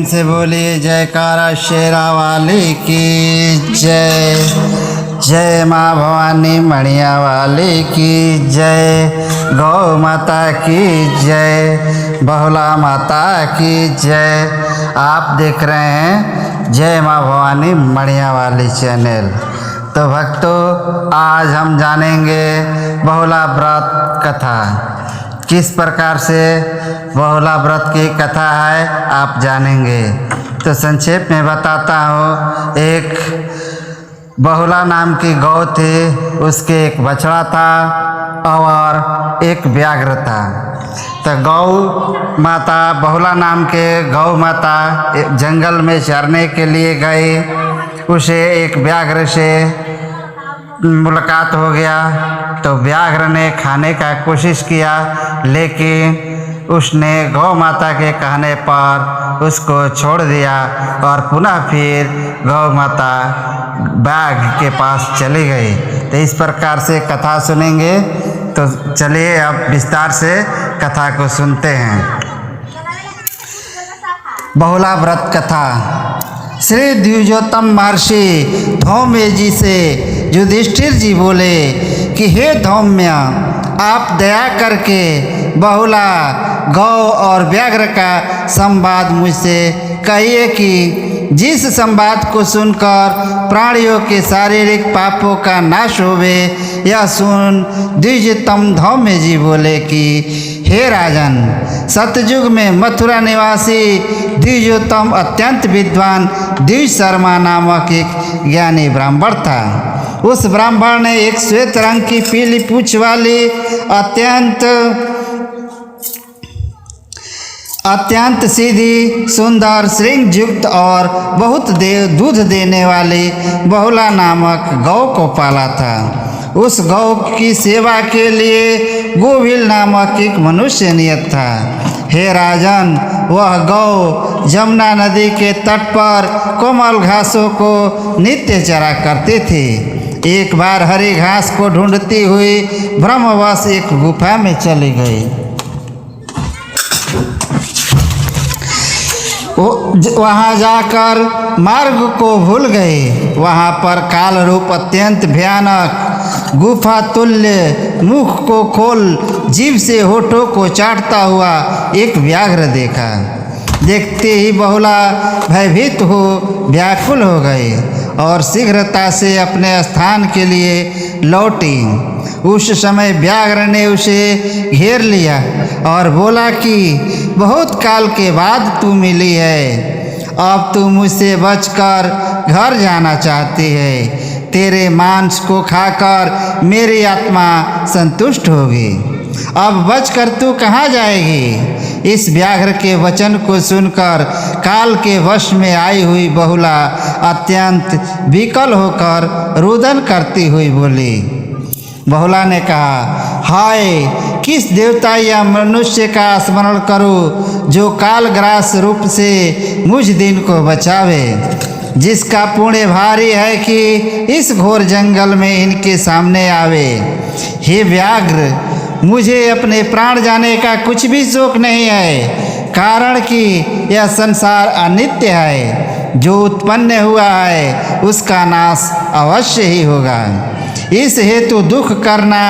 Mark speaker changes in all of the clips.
Speaker 1: प्रेम से बोलिए जयकारा शेरा वाली की जय। जय माँ भवानी मणिया वाली की जय। गौ माता की जय। बहुला माता की जय। आप देख रहे हैं जय माँ भवानी मणिया वाली चैनल। तो भक्तों, आज हम जानेंगे बहुला व्रत कथा। किस प्रकार से बहुला व्रत की कथा है आप जानेंगे। तो संक्षेप में बताता हूँ। एक बहुला नाम की गौ थी, उसके एक बछड़ा था और एक व्याघ्र था। तो गौ माता, बहुला नाम के गौ माता जंगल में चरने के लिए गई। उसे एक व्याघ्र से मुलाकात हो गया तो व्याघ्र ने खाने का कोशिश किया, लेकिन उसने गौ माता के कहने पर उसको छोड़ दिया और पुनः फिर गौ माता बाघ के पास चली गई। तो इस प्रकार से कथा सुनेंगे। तो चलिए अब विस्तार से कथा को सुनते हैं। बहुला व्रत कथा। श्री द्विजोत्तम महर्षि धौम्य जी से युधिष्ठिर जी बोले कि हे धौम्य, आप दया करके बहुला, गौ और व्याघ्र का संवाद मुझसे कहिए कि जिस संवाद को सुनकर प्राणियों के शारीरिक पापों का नाश होवे। यह सुन द्विजोत्तम धौम्य जी बोले कि हे राजन, सतयुग में मथुरा निवासी द्विजोत्तम अत्यंत विद्वान द्विज शर्मा नामक एक ज्ञानी ब्राह्मण था। उस ब्राह्मण ने एक श्वेत रंग की पीली पूंछ वाली अत्यंत सीधी, सुंदर, श्रृंग युक्त और बहुत दूध देने वाली बहुला नामक गौ को पाला था। उस गौ की सेवा के लिए गोविल नामक एक मनुष्य नियत था। हे राजन, वह गौ जमुना नदी के तट पर कोमल घासों को नित्य चरा करती थी। एक बार हरी घास को ढूंढती हुई भ्रमवश एक गुफा में चली गई। वहाँ जाकर मार्ग को भूल गई। वहाँ पर काल रूप अत्यंत भयानक गुफा तुल्य मुख को खोल जीभ से होठों को चाटता हुआ एक व्याघ्र देखा। देखते ही बहुला भयभीत हो व्याकुल हो गई और शीघ्रता से अपने स्थान के लिए लौटी। उस समय व्याघ्र ने उसे घेर लिया और बोला कि बहुत काल के बाद तू मिली है। अब तू मुझसे बचकर घर जाना चाहती है। तेरे मांस को खाकर मेरी आत्मा संतुष्ट होगी। अब बचकर तू कहाँ जाएगी। इस व्याघ्र के वचन को सुनकर काल के वश में आई हुई बहुला अत्यंत विकल होकर रुदन करती हुई बोली। बहुला ने कहा, हाय, किस देवता या मनुष्य का स्मरण करूं जो कालग्रास रूप से मुझ दिन को बचावे, जिसका पुण्य भारी है कि इस घोर जंगल में इनके सामने आवे। हे व्याघ्र, मुझे अपने प्राण जाने का कुछ भी शोक नहीं है, कारण कि यह संसार अनित्य है। जो उत्पन्न हुआ है उसका नाश अवश्य ही होगा। इस हेतु दुख करना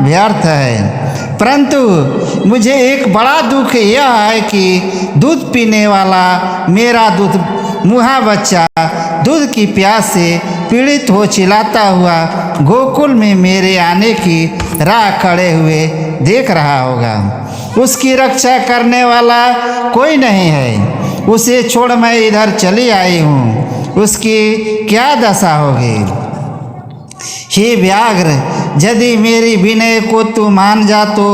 Speaker 1: व्यर्थ है। परंतु मुझे एक बड़ा दुख यह है कि दूध पीने वाला मेरा दूध मुहा बच्चा दूध की प्यास से पीड़ित हो चिल्लाता हुआ गोकुल में मेरे आने की राह खड़े हुए देख रहा होगा। उसकी रक्षा करने वाला कोई नहीं है। उसे छोड़ मैं इधर चली आई हूँ। उसकी क्या दशा होगी। हे व्याघ्र, यदि मेरी विनय को तू मान जा तो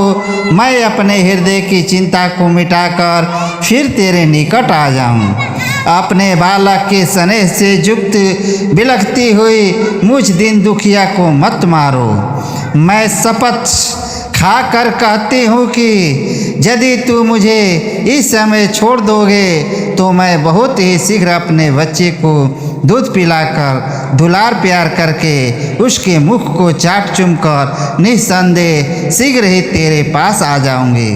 Speaker 1: मैं अपने हृदय की चिंता को मिटाकर फिर तेरे निकट आ जाऊं। अपने बालक के स्नेह से युक्त बिलखती हुई मुझ दिन दुखिया को मत मारो। मैं शपथ खाकर कहती हूँ कि यदि तू मुझे इस समय छोड़ दोगे तो मैं बहुत ही शीघ्र अपने बच्चे को दूध पिलाकर दुलार प्यार करके उसके मुख को चाट चूम कर निस्संदेह शीघ्र ही तेरे पास आ जाऊंगी।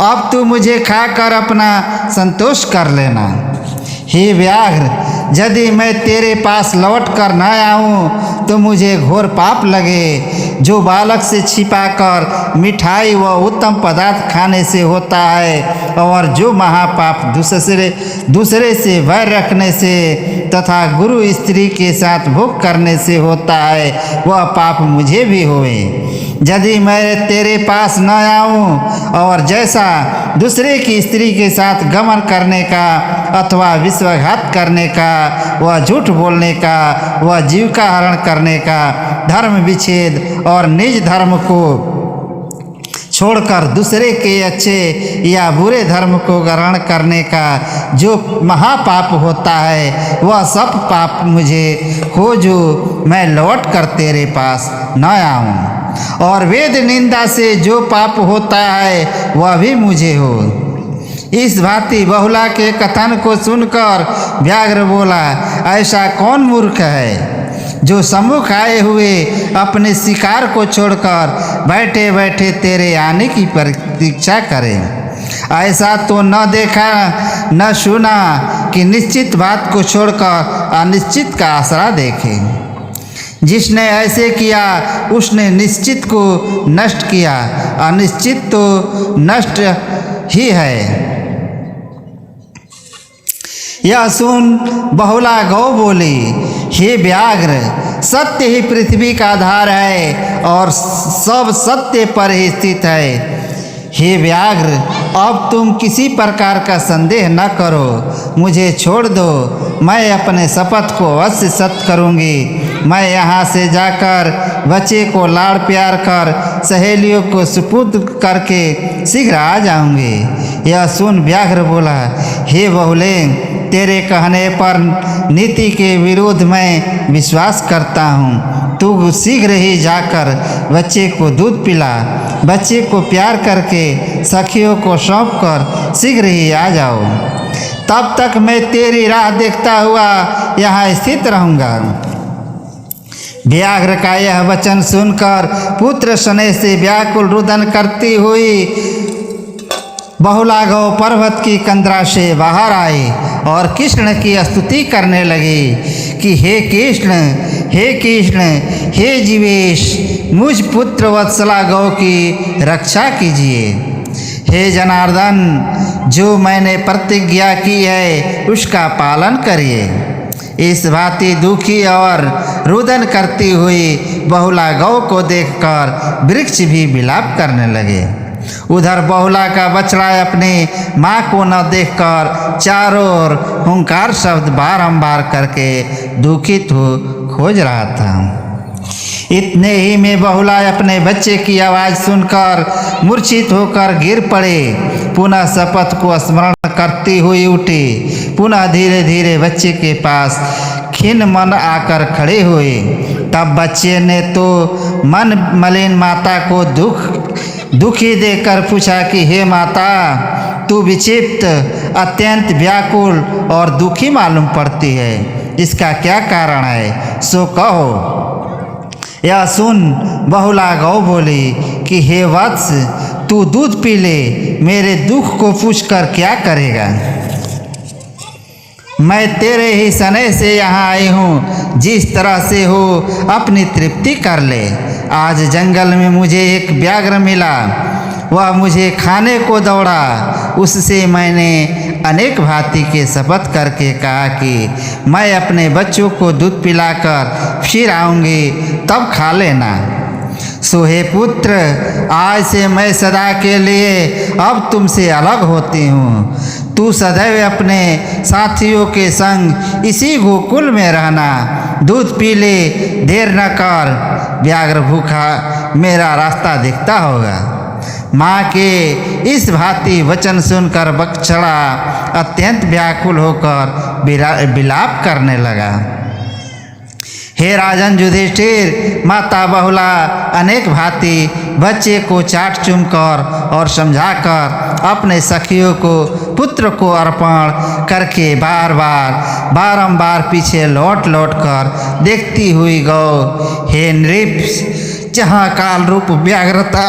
Speaker 1: अब तू मुझे खाकर अपना संतोष कर लेना। हे व्याघ्र, यदि मैं तेरे पास लौट कर न आऊँ तो मुझे घोर पाप लगे। जो बालक से छिपाकर मिठाई व उत्तम पदार्थ खाने से होता है और जो महापाप दूसरे से वैर रखने से तथा गुरु स्त्री के साथ भोग करने से होता है, वह पाप मुझे भी होए। यदि मैं तेरे पास न आऊँ और जैसा दूसरे की स्त्री के साथ गमन करने का अथवा विश्वासघात करने का व झूठ बोलने का व जीविका हरण करने का धर्म विच्छेद और निज धर्म को छोड़कर दूसरे के अच्छे या बुरे धर्म को ग्रहण करने का जो महापाप होता है, वह सब पाप मुझे हो जो मैं लौट कर तेरे पास न आऊँ। और वेद निंदा से जो पाप होता है वह भी मुझे हो। इस भांति बहुला के कथन को सुनकर व्याघ्र बोला, ऐसा कौन मूर्ख है जो सम्मुख आए हुए अपने शिकार को छोड़कर बैठे बैठे तेरे आने की प्रतीक्षा करे। ऐसा तो न देखा न सुना कि निश्चित बात को छोड़कर अनिश्चित का आसरा देखे। जिसने ऐसे किया उसने निश्चित को नष्ट किया, अनिश्चित तो नष्ट ही है। यह सुन बहुला गौ बोली, हे व्याघ्र, सत्य ही पृथ्वी का आधार है और सब सत्य पर ही स्थित है। हे व्याघ्र, अब तुम किसी प्रकार का संदेह न करो, मुझे छोड़ दो, मैं अपने शपथ को अवश्य सत्य करूँगी। मैं यहाँ से जाकर बच्चे को लाड़ प्यार कर सहेलियों को सुपुर्द करके शीघ्र आ जाऊँगी। यह सुन व्याघ्र बोला, हे बहुले, तेरे कहने पर नीति के विरोध में विश्वास करता हूँ। तू शीघ्र ही जाकर बच्चे को दूध पिला, बच्चे को प्यार करके सखियों को सौंप कर शीघ्र ही आ जाओ। तब तक मैं तेरी राह देखता हुआ यहाँ स्थित रहूँगा। व्याघ्र का यह वचन सुनकर पुत्र स्नेह से व्याकुल रुदन करती हुई बहुला गौ पर्वत की कंदरा से बाहर आई और कृष्ण की स्तुति करने लगी कि हे कृष्ण, हे कृष्ण, हे जीवेश, मुझ पुत्र वत्सला गौ की रक्षा कीजिए। हे जनार्दन, जो मैंने प्रतिज्ञा की है उसका पालन करिए। इस भांति दुखी और रुदन करती हुई बहुला गौ को देखकर वृक्ष भी विलाप करने लगे। उधर बहुला का बछड़ा अपनी माँ को न देखकर चारों ओर हुंकार शब्द बारंबार करके दुखित हो खोज रहा था। इतने ही में बहुला अपने बच्चे की आवाज़ सुनकर मूर्छित होकर गिर पड़े। पुनः शपथ को स्मरण करती हुई उठी। पुनः धीरे धीरे बच्चे के पास खिन्न मन आकर खड़े हुए। तब बच्चे ने तो मन मलिन माता को दुखी देखकर पूछा कि हे माता, तू विक्षिप्त, अत्यंत व्याकुल और दुखी मालूम पड़ती है, इसका क्या कारण है, सो कहो। यह सुन बहुला गौ बोली कि हे वत्स, तू दूध पी ले, मेरे दुख को पूछकर क्या करेगा। मैं तेरे ही स्नेह से यहाँ आई हूँ, जिस तरह से हो अपनी तृप्ति कर ले। आज जंगल में मुझे एक व्याघ्र मिला, वह मुझे खाने को दौड़ा। उससे मैंने अनेक भांति के शपथ करके कहा कि मैं अपने बच्चों को दूध पिलाकर फिर आऊँगी, तब खा लेना। सो हे पुत्र, आज से मैं सदा के लिए अब तुमसे अलग होती हूँ। तू सदैव अपने साथियों के संग इसी गोकुल में रहना। दूध पी ले, देर न कर, व्याघ्र भूखा मेरा रास्ता दिखता होगा। माँ के इस भांति वचन सुनकर बछड़ा अत्यंत व्याकुल होकर विलाप करने लगा। हे राजन युधिष्ठिर, माता बहुला अनेक भांति बच्चे को चाट चूम कर और समझाकर अपने सखियों को पुत्र को अर्पण करके बारंबार पीछे लौट कर देखती हुई गौ, हे नृप, जहाँ काल रूप व्याघ्रता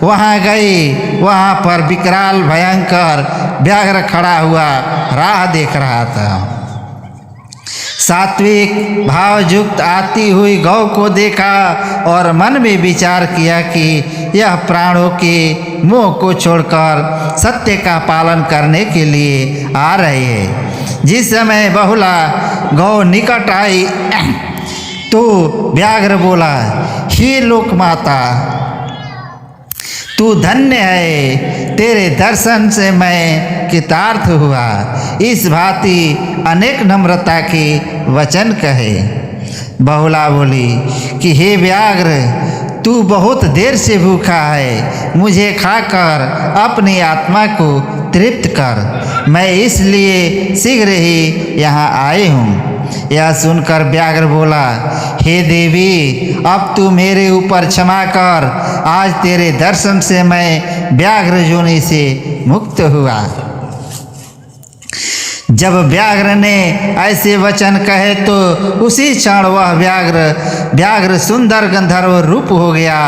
Speaker 1: वहाँ गई। वहाँ पर विकराल भयंकर व्याघ्र खड़ा हुआ राह देख रहा था। सात्विक भावयुक्त आती हुई गौ को देखा और मन में विचार किया कि यह प्राणों के मोह को छोड़कर सत्य का पालन करने के लिए आ रही है। जिस समय बहुला गौ निकट आई तो व्याघ्र बोला, हे लोक माता, तू धन्य है, तेरे दर्शन से मैं कृतार्थ हुआ। इस भांति अनेक नम्रता के वचन कहे। बहुला बोली कि हे व्याघ्र, तू बहुत देर से भूखा है, मुझे खाकर अपनी आत्मा को तृप्त कर, मैं इसलिए शीघ्र ही यहाँ आई हूँ। यह सुनकर व्याघ्र बोला, हे देवी, अब तू मेरे ऊपर क्षमा कर, आज तेरे दर्शन से मैं व्याघ्र योनि से मुक्त हुआ। जब व्याघ्र ने ऐसे वचन कहे तो उसी क्षण वह व्याघ्र सुंदर गंधर्व रूप हो गया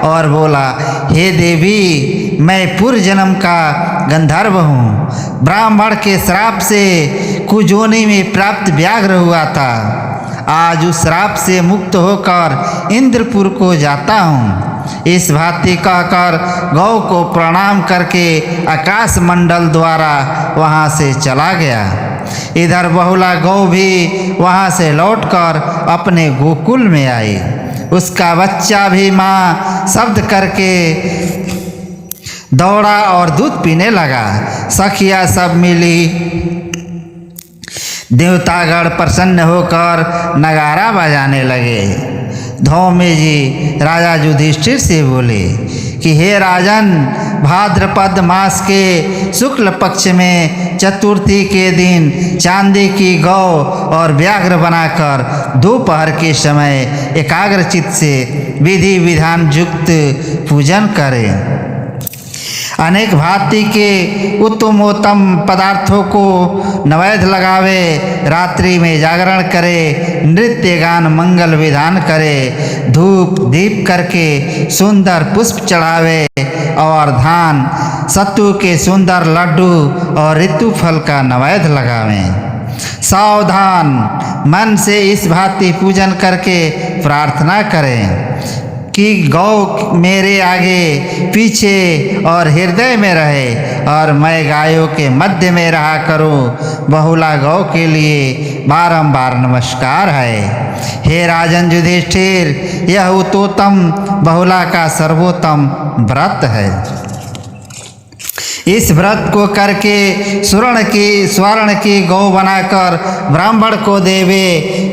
Speaker 1: और बोला, हे देवी, मैं पूर्व जन्म का गंधर्व हूँ, ब्राह्मण के श्राप से कुजोनि में प्राप्त व्याघ्र हुआ था। आज उस श्राप से मुक्त होकर इंद्रपुर को जाता हूँ। इस भांति कहकर गौ को प्रणाम करके आकाश मंडल द्वारा वहाँ से चला गया। इधर बहुला गौ भी वहाँ से लौटकर अपने गोकुल में आई। उसका बच्चा भी माँ शब्द करके दौड़ा और दूध पीने लगा। सखिया सब मिली, देवतागण प्रसन्न होकर नगारा बजाने लगे। धौम्य जी राजा युधिष्ठिर से बोले कि हे राजन, भाद्रपद मास के शुक्ल पक्ष में चतुर्थी के दिन चांदी की गौ और व्याघ्र बनाकर दोपहर के समय एकाग्रचित्त से विधि विधान युक्त पूजन करें। अनेक भांति के उत्तमोत्तम पदार्थों को नैवेद्य लगावे, रात्रि में जागरण करे, नृत्य गान मंगल विधान करे, धूप दीप करके सुंदर पुष्प चढ़ावे और धान सत्तू के सुंदर लड्डू और ऋतु फल का नैवेद्य लगावें। सावधान मन से इस भांति पूजन करके प्रार्थना करें कि गौ मेरे आगे पीछे और हृदय में रहे और मैं गायों के मध्य में रहा करूं। बहुला गौ के लिए बारंबार नमस्कार है। हे राजन युधिष्ठिर, यह उत्तोत्तम बहुला का सर्वोत्तम व्रत है। इस व्रत को करके स्वर्ण की गौ बनाकर ब्राह्मण को देवे।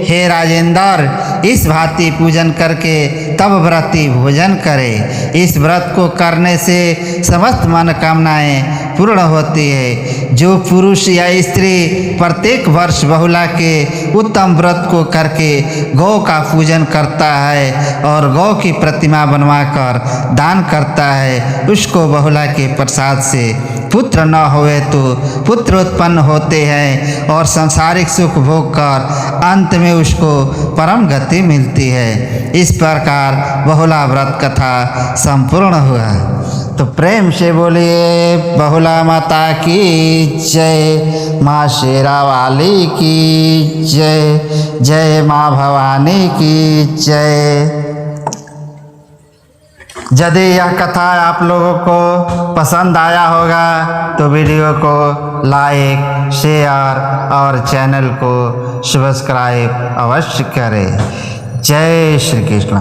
Speaker 1: हे राजेंद्र, इस भांति पूजन करके तब व्रती भोजन करे। इस व्रत को करने से समस्त मनोकामनाएं पूर्ण होती है। जो पुरुष या स्त्री प्रत्येक वर्ष बहुला के उत्तम व्रत को करके गौ का पूजन करता है और गौ की प्रतिमा बनवाकर दान करता है, उसको बहुला के प्रसाद से पुत्र न होए तो पुत्र उत्पन्न होते हैं और सांसारिक सुख भोग कर अंत में उसको परम गति मिलती है। इस प्रकार बहुला व्रत कथा संपूर्ण हुआ। तो प्रेम से बोलिए बहुला माता की जय, माँ शेरा वाली की जय, जय माँ भवानी की जय। यदि यह कथा आप लोगों को पसंद आया होगा तो वीडियो को लाइक, शेयर और चैनल को सब्सक्राइब अवश्य करें। जय श्री कृष्ण।